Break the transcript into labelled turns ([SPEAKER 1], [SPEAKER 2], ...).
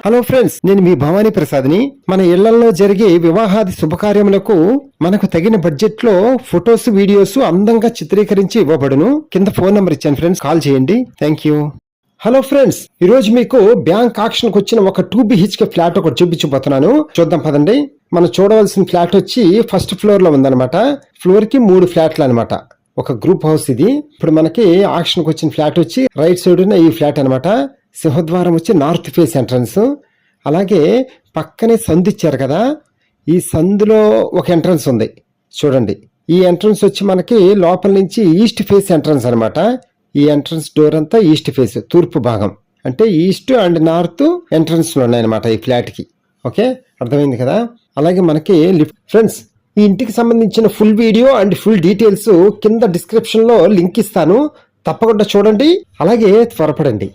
[SPEAKER 1] Hello friends, నేను మీ భవానీ ప్రసాద్ని. మన ఇళ్లలో జరిగే వివాహాది శుభకార్యములకు మనకు తగిన బడ్జెట్ లో ఫొటోస్, వీడియోస్ అందంగా చిత్రీకరించి ఇవ్వబడును. కింద ఫోన్ నంబర్ ఇచ్చాను ఫ్రెండ్స్, కాల్ చేయండి. Thank you. హలో ఫ్రెండ్స్, ఈ రోజు మీకు బ్యాంక్ ఆక్షన్ కు వచ్చిన ఒక 2 BHK ఫ్లాట్ ఒకటి చూపించబోతున్నాను. చూద్దాం పదండి. మనం చూడవలసిన ఫ్లాట్ వచ్చి ఫస్ట్ ఫ్లోర్ లో ఉందన్నమాట. ఫ్లోర్ కి 3 ఫ్లాట్లు అనమాట. ఒక గ్రూప్ హౌస్ ఇది. ఇప్పుడు మనకి ఆక్షన్ కు వచ్చిన ఫ్లాట్ వచ్చి రైట్ సైడ్ ఉన్న ఈ ఫ్లాట్ అనమాట. సింహద్వారం వచ్చి నార్త్ ఫేస్ ఎంట్రన్స్. అలాగే పక్కనే సందు ఇచ్చారు కదా, ఈ సందులో ఒక ఎంట్రన్స్ ఉంది చూడండి. ఈ ఎంట్రన్స్ వచ్చి మనకి లోపల నుంచి ఈస్ట్ ఫేస్ ఎంట్రన్స్ అనమాట. ఈ ఎంట్రన్స్ డోర్ అంతా ఈస్ట్ ఫేస్, తూర్పు భాగం. అంటే ఈస్ట్ అండ్ నార్త్ ఎంట్రన్స్ లో ఉన్నాయన్నమాట ఈ ఫ్లాట్ కి. ఓకే, అర్థమైంది కదా. అలాగే మనకి లిఫ్ట్. ఫ్రెండ్స్, ఈ ఇంటికి సంబంధించిన full video and full details కింద డిస్క్రిప్షన్ లో లింక్ ఇస్తాను. తప్పకుండా చూడండి. అలాగే త్వరపడండి.